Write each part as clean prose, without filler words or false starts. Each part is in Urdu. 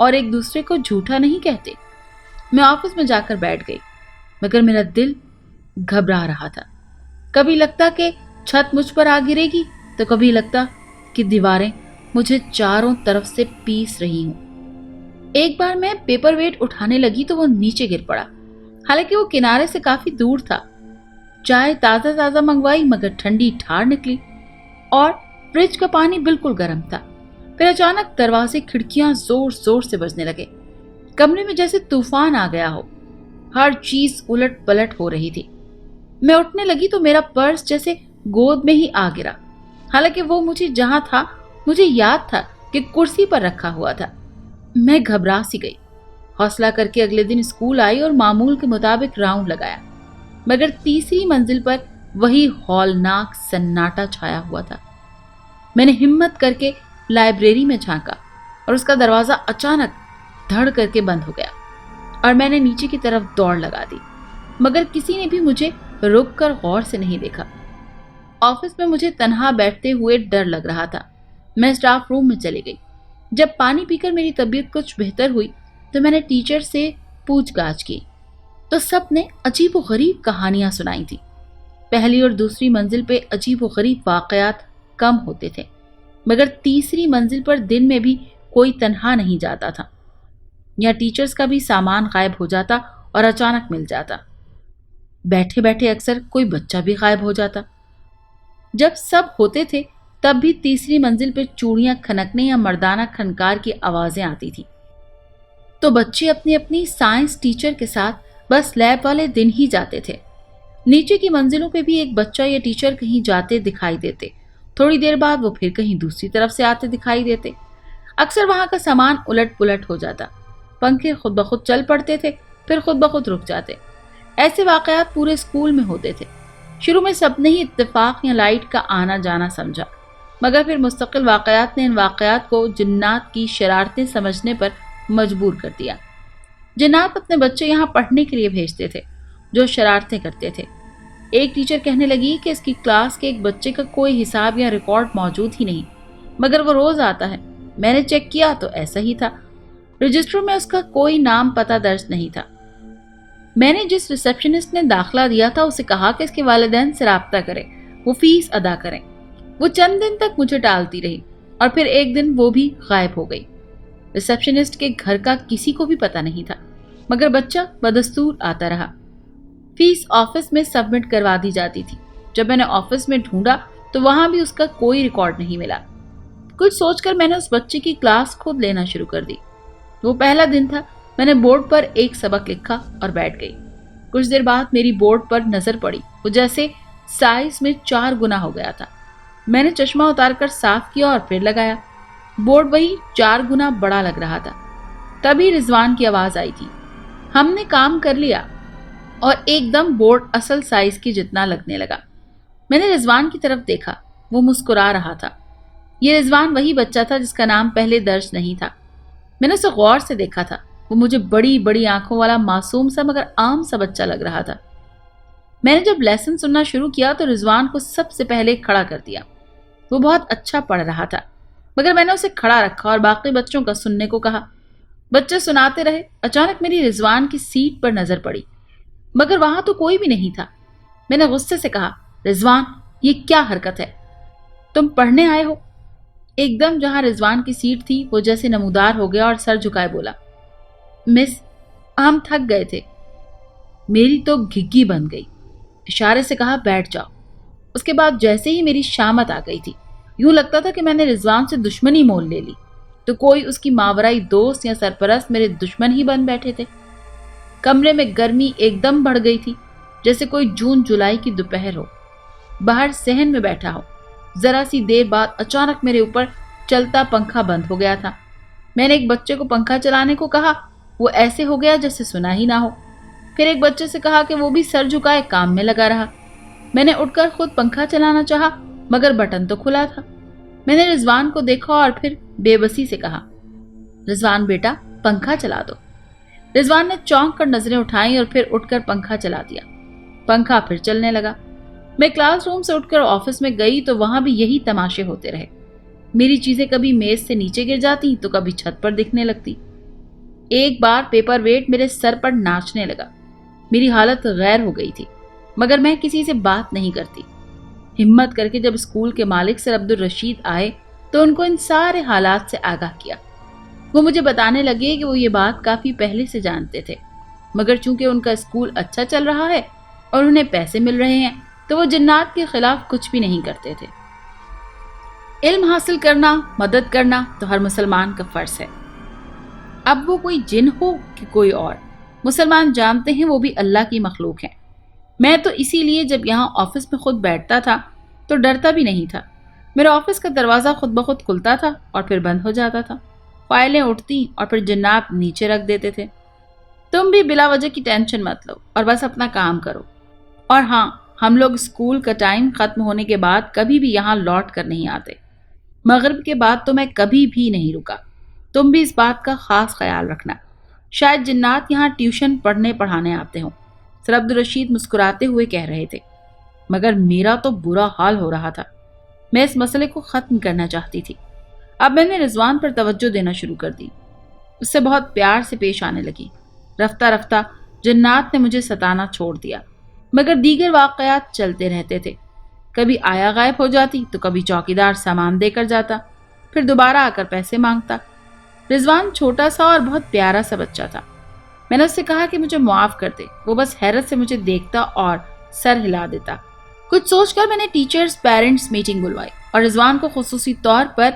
اور ایک دوسرے کو جھوٹا نہیں کہتے۔ میں آفس میں جا کر بیٹھ گئی، مگر میرا دل گھبرا رہا تھا۔ کبھی لگتا کہ چھت مجھ پر آ گرے گی تو کبھی لگتا کہ دیواریں مجھے چاروں طرف سے پیس رہی ہوں۔ ایک بار میں پیپر ویٹ اٹھانے لگی تو وہ نیچے گر پڑا، حالانکہ وہ کنارے سے کافی دور تھا۔ چائے تازہ تازہ منگوائی مگر ٹھنڈی ٹھار نکلی، اور فریج کا پانی بالکل گرم تھا۔ پھر اچانک دروازے کھڑکیاں زور زور سے بجنے لگے، کمرے میں جیسے طوفان آ گیا ہو، ہر چیز الٹ پلٹ ہو رہی تھی۔ میں اٹھنے لگی تو میرا پرس جیسے گود میں ہی آ گرا، حالانکہ وہ مجھے جہاں تھا مجھے یاد تھا کہ کرسی پر رکھا ہوا تھا۔ میں گھبرا سی گئی، حوصلہ کر کے اگلے دن اسکول آئی اور معمول کے مطابق راؤنڈ لگایا، مگر تیسری منزل پر وہی ہولناک سناٹا چھایا ہوا تھا۔ میں نے ہمت کر کے لائبریری میں جھانکا اور اس کا دروازہ اچانک دھڑ کر کے بند ہو گیا، اور میں نے نیچے کی طرف دوڑ لگا دی، مگر کسی نے بھی مجھے رک کر غور سے نہیں دیکھا۔ آفس میں مجھے تنہا بیٹھتے ہوئے ڈر لگ رہا تھا۔ میں اسٹاف روم میں چلی گئی۔ جب پانی پی کر میری طبیعت کچھ بہتر ہوئی تو میں نے ٹیچر سے پوچھ گاچھ کی، تو سب نے عجیب و غریب کہانیاں سنائی تھی۔ پہلی اور دوسری منزل پہ عجیب و غریب واقعات کم ہوتے تھے، مگر تیسری منزل پر دن میں بھی کوئی تنہا نہیں جاتا تھا۔ یا ٹیچرز کا بھی سامان غائب ہو جاتا اور اچانک مل جاتا۔ بیٹھے بیٹھے اکثر کوئی بچہ بھی غائب ہو جاتا۔ جب سب ہوتے تھے تب بھی تیسری منزل پہ چوڑیاں کھنکنے یا مردانہ کھنکار کی آوازیں آتی تھی۔ تو بچے اپنی اپنی سائنس ٹیچر کے ساتھ بس لیب والے دن ہی جاتے تھے۔ نیچے کی منزلوں پہ بھی ایک بچہ یا ٹیچر کہیں جاتے دکھائی دیتے، تھوڑی دیر بعد وہ پھر کہیں دوسری طرف سے آتے دکھائی دیتے۔ اکثر وہاں کا سامان الٹ پلٹ ہو جاتا، پنکھے خود بخود چل پڑتے تھے، پھر خود بخود رک جاتے۔ ایسے واقعات پورے اسکول میں ہوتے تھے۔ شروع میں سب نے ہی اتفاق یا لائٹ کا آنا جانا سمجھا، مگر پھر مستقل واقعات نے ان واقعات کو جنات کی شرارتیں سمجھنے پر مجبور کر دیا۔ جنات اپنے بچے یہاں پڑھنے کے لیے بھیجتے تھے جو شرارتیں کرتے تھے۔ ایک ٹیچر کہنے لگی کہ اس کی کلاس کے ایک بچے کا کوئی حساب یا ریکارڈ موجود ہی نہیں، مگر وہ روز آتا ہے۔ میں نے چیک کیا تو ایسا ہی تھا، رجسٹر میں اس کا کوئی نام پتہ درج نہیں تھا۔ میں نے جس ریسیپشنسٹ نے داخلہ دیا تھا اسے کہا کہ اس کے والدین سے رابطہ کریں، وہ فیس ادا کریں۔ وہ چند دن تک مجھے ٹالتی رہی اور پھر ایک دن وہ بھی غائب ہو گئی۔ ریسیپشنسٹ کے گھر کا کسی کو بھی پتہ نہیں تھا، مگر بچہ بدستور آتا رہا۔ فیس آفس میں سبمٹ کروا دی جاتی تھی۔ جب میں نے آفس میں ڈھونڈا تو وہاں بھی اس کا کوئی ریکارڈ نہیں ملا۔ کچھ سوچ کر میں نے اس بچے کی کلاس خود لینا شروع کر دی۔ وہ پہلا دن تھا۔ میں نے بورڈ پر ایک سبق لکھا اور بیٹھ گئی۔ کچھ دیر بعد میری بورڈ پر نظر پڑی، وہ جیسے سائز میں 4 گنا ہو گیا تھا۔ میں نے چشمہ اتار کر صاف کیا اور پھر لگایا۔ بورڈ وہی 4 گنا بڑا لگ رہا تھا۔ تبھی رضوان کی آواز آئی تھی، ہم نے کام کر لیا، اور ایک دم بورڈ اصل سائز کی جتنا لگنے لگا۔ میں نے رضوان کی طرف دیکھا، وہ مسکرا رہا تھا۔ یہ رضوان وہی بچہ تھا جس کا نام پہلے درج نہیں تھا۔ میں نے اسے غور سے دیکھا تھا، وہ مجھے بڑی بڑی آنکھوں والا معصوم سا مگر عام سا بچہ لگ رہا تھا۔ میں نے جب لیسن سننا شروع کیا تو رضوان کو سب سے پہلے کھڑا کر دیا۔ وہ بہت اچھا پڑھ رہا تھا، مگر میں نے اسے کھڑا رکھا اور باقی بچوں کا سننے کو کہا۔ بچے سناتے رہے۔ اچانک میری رضوان کی سیٹ پر نظر پڑی، مگر وہاں تو کوئی بھی نہیں تھا۔ میں نے غصے سے کہا، رضوان یہ کیا حرکت ہے؟ تم پڑھنے آئے ہو؟ ایک دم جہاں رضوان کی سیٹ تھی وہ جیسے نمودار ہو گیا اور سر جھکائے بولا، مس ہم تھک گئے تھے۔ میری تو گھگی بن گئی۔ اشارے سے کہا بیٹھ جاؤ۔ اس کے بعد جیسے ہی میری شامت آ گئی تھی، یوں لگتا تھا کہ میں نے رضوان سے دشمنی مول لے لی، تو کوئی اس کی ماورائی دوست یا سرپرست میرے دشمن ہی بن بیٹھے تھے۔ کمرے میں گرمی ایک دم بڑھ گئی تھی، جیسے کوئی جون جولائی کی دوپہر ہو، باہر صحن میں بیٹھا ہو۔ ذرا سی دیر بعد اچانک میرے اوپر چلتا پنکھا بند ہو گیا تھا۔ میں نے ایک بچے کو پنکھا چلانے کو کہا، وہ ایسے ہو گیا جیسے سنا ہی نہ ہو۔ پھر ایک بچے سے کہا کہ وہ بھی سر جھکائے کام میں لگا رہا۔ میں نے اٹھ کر خود پنکھا چلانا چاہا، مگر بٹن تو کھلا تھا۔ میں نے رضوان کو دیکھا اور پھر بے بسی سے کہا، رضوان بیٹا پنکھا چلا دو۔ رضوان نے چونک کر نظریں اٹھائیں اور پھر اٹھ کر پنکھا چلا دیا۔ پنکھا پھر چلنے لگا۔ میں کلاس روم سے اٹھ کر آفس میں گئی تو وہاں بھی یہی تماشے ہوتے رہے۔ میری چیزیں کبھی میز سے نیچے گر جاتی تو کبھی چھت پر دکھنے لگتی۔ ایک بار پیپر ویٹ میرے سر پر ناچنے لگا. میری حالت غیر ہو گئی تھی مگر میں کسی سے بات نہیں کرتی. ہمت کر کے جب اسکول کے مالک سر عبدالرشید آئے تو ان کو ان سارے حالات سے آگاہ کیا. وہ مجھے بتانے لگے کہ وہ یہ بات کافی پہلے سے جانتے تھے مگر چونکہ ان کا اسکول اچھا چل رہا ہے اور انہیں پیسے مل رہے ہیں تو وہ جنات کے خلاف کچھ بھی نہیں کرتے تھے. علم حاصل کرنا، مدد کرنا تو ہر مسلمان کا فرض ہے. اب وہ کوئی جن ہو کہ کوئی اور، مسلمان جانتے ہیں وہ بھی اللہ کی مخلوق ہیں. میں تو اسی لیے جب یہاں آفس میں خود بیٹھتا تھا تو ڈرتا بھی نہیں تھا. میرا آفس کا دروازہ خود بخود کھلتا تھا اور پھر بند ہو جاتا تھا. فائلیں اٹھتی اور پھر جناب نیچے رکھ دیتے تھے. تم بھی بلا وجہ کی ٹینشن مت لو اور بس اپنا کام کرو. اور ہاں، ہم لوگ اسکول کا ٹائم ختم ہونے کے بعد کبھی بھی یہاں لوٹ کر نہیں آتے. مغرب کے بعد تو میں کبھی بھی نہیں رکا. تم بھی اس بات کا خاص خیال رکھنا. شاید جنات یہاں ٹیوشن پڑھانے آتے ہوں. سر عبدالرشید مسکراتے ہوئے کہہ رہے تھے. مگر میرا تو برا حال ہو رہا تھا. میں اس مسئلے کو ختم کرنا چاہتی تھی. اب میں نے رضوان پر توجہ دینا شروع کر دی. اس سے بہت پیار سے پیش آنے لگی. رفتہ رفتہ جنات نے مجھے ستانا چھوڑ دیا مگر دیگر واقعات چلتے رہتے تھے. کبھی آیا غائب ہو جاتی تو کبھی چوکیدار سامان دے کر جاتا، پھر دوبارہ آ کر پیسے مانگتا. رضوان چھوٹا سا اور بہت پیارا سا بچہ تھا. میں نے اس سے کہا کہ مجھے معاف کر دے. وہ بس حیرت سے مجھے دیکھتا اور سر ہلا دیتا. کچھ سوچ کر میں نے ٹیچرز پیرنٹس میٹنگ بلوائی اور رضوان کو خصوصی طور پر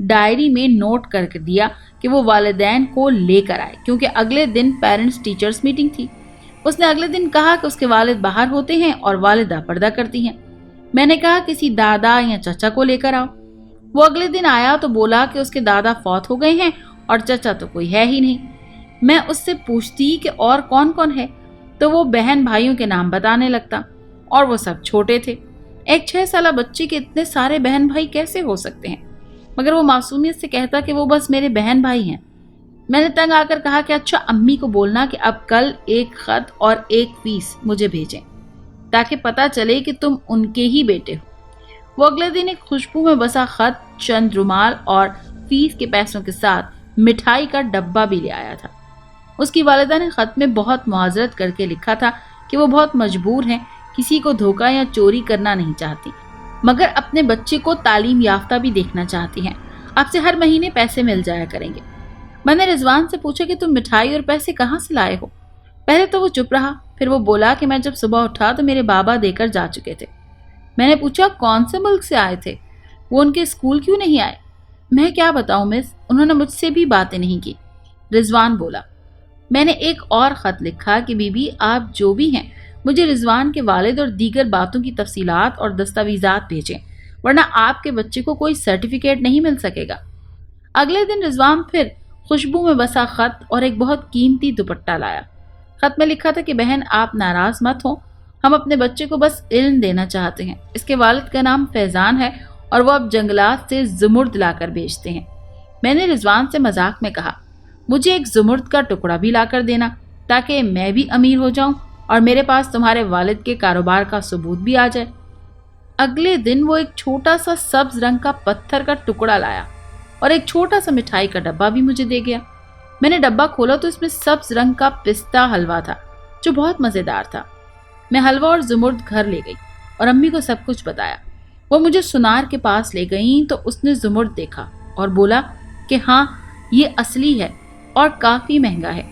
ڈائری میں نوٹ کر کے دیا کہ وہ والدین کو لے کر آئے کیونکہ اگلے دن پیرنٹس ٹیچرز میٹنگ تھی. اس نے اگلے دن کہا کہ اس کے والد باہر ہوتے ہیں اور والدہ پردہ کرتی ہیں. میں نے کہا کسی دادا یا چچا کو لے کر آؤ. وہ اگلے دن آیا تو بولا کہ اس کے دادا فوت ہو گئے ہیں اور چچا تو کوئی ہے ہی نہیں. میں اس سے پوچھتی کہ اور کون کون ہے تو وہ بہن بھائیوں کے نام بتانے لگتا اور وہ سب چھوٹے تھے. ایک 6 سالہ بچے کے اتنے سارے بہن بھائی کیسے ہو سکتے ہیں؟ مگر وہ معصومیت سے کہتا کہ وہ بس میرے بہن بھائی ہیں. میں نے تنگ آ کر کہا کہ اچھا امی کو بولنا کہ اب کل ایک خط اور ایک فیس مجھے بھیجیں تاکہ پتہ چلے کہ تم ان کے ہی بیٹے ہو. وہ اگلے دن ایک خوشبو میں بسا خط، چند رومال اور فیس کے پیسوں کے ساتھ مٹھائی کا ڈبہ بھی لے آیا تھا. اس کی والدہ نے خط میں بہت معذرت کر کے لکھا تھا کہ وہ بہت مجبور ہیں، کسی کو دھوکہ یا چوری کرنا نہیں چاہتی مگر اپنے بچے کو تعلیم یافتہ بھی دیکھنا چاہتی ہیں. آپ سے ہر مہینے پیسے مل جایا کریں گے. میں نے رضوان سے پوچھا کہ تم مٹھائی اور پیسے کہاں سے لائے ہو؟ پہلے تو وہ چپ رہا، پھر وہ بولا کہ میں جب صبح اٹھا تو میرے بابا دے کر جا چکے تھے. میں نے پوچھا کون سے ملک سے آئے تھے؟ وہ ان کے اسکول کیوں نہیں آئے؟ میں کیا بتاؤں مس، انہوں نے مجھ سے بھی باتیں نہیں کی. رضوان بولا. میں نے ایک اور خط لکھا کہ بی بی آپ جو بھی ہیں مجھے رضوان کے والد اور دیگر باتوں کی تفصیلات اور دستاویزات بھیجیں ورنہ آپ کے بچے کو کوئی سرٹیفکیٹ نہیں مل سکے گا. اگلے دن رضوان پھر خوشبو میں بسا خط اور ایک بہت قیمتی دوپٹہ لایا. خط میں لکھا تھا کہ بہن آپ ناراض مت ہوں، ہم اپنے بچے کو بس علم دینا چاہتے ہیں. اس کے والد کا نام فیضان ہے اور وہ اب جنگلات سے زمرد لا کر بیچتے ہیں. میں نے رضوان سے مذاق میں کہا مجھے ایک زمرد کا ٹکڑا بھی لا کر دینا تاکہ میں بھی امیر ہو جاؤں اور میرے پاس تمہارے والد کے کاروبار کا ثبوت بھی آ جائے. اگلے دن وہ ایک چھوٹا سا سبز رنگ کا پتھر کا ٹکڑا لایا اور ایک چھوٹا سا مٹھائی کا ڈبہ بھی مجھے دے گیا. میں نے ڈبہ کھولا تو اس میں سبز رنگ کا پستہ حلوہ تھا جو بہت مزیدار تھا. میں حلوہ اور زمرد گھر لے گئی اور امی کو سب کچھ بتایا. وہ مجھے سنار کے پاس لے گئیں تو اس نے زمرد دیکھا اور بولا کہ ہاں یہ اصلی ہے اور کافی مہنگا ہے،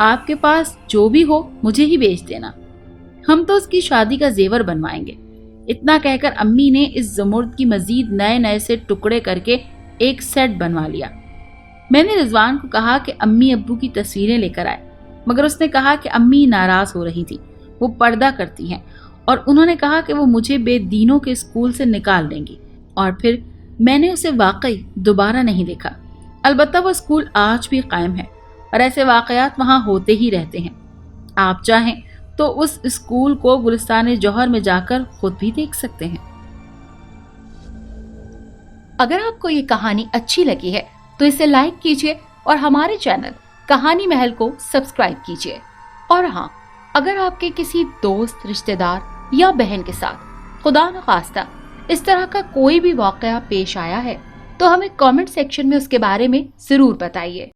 آپ کے پاس جو بھی ہو مجھے ہی بیچ دینا، ہم تو اس کی شادی کا زیور بنوائیں گے. اتنا کہہ کر امی نے اس زمرد کی مزید نئے نئے سے ٹکڑے کر کے ایک سیٹ بنوا لیا. میں نے رضوان کو کہا کہ امی ابو کی تصویریں لے کر آئے مگر اس نے کہا کہ امی ناراض ہو رہی تھی، وہ پردہ کرتی ہیں اور انہوں نے کہا کہ وہ مجھے بے دینوں کے اسکول سے نکال دیں گی. اور پھر میں نے اسے واقعی دوبارہ نہیں دیکھا. البتہ وہ اسکول آج بھی قائم ہے اور ایسے واقعات وہاں ہوتے ہی رہتے ہیں. آپ چاہیں تو اس اسکول کو گلستان جوہر میں جا کر خود بھی دیکھ سکتے ہیں. اگر آپ کو یہ کہانی اچھی لگی ہے تو اسے لائک کیجیے اور ہمارے چینل کہانی محل کو سبسکرائب کیجیے. اور ہاں، اگر آپ کے کسی دوست، رشتہ دار یا بہن کے ساتھ خدا نخواستہ اس طرح کا کوئی بھی واقعہ پیش آیا ہے تو ہمیں کامنٹ سیکشن میں اس کے بارے میں ضرور بتائیے.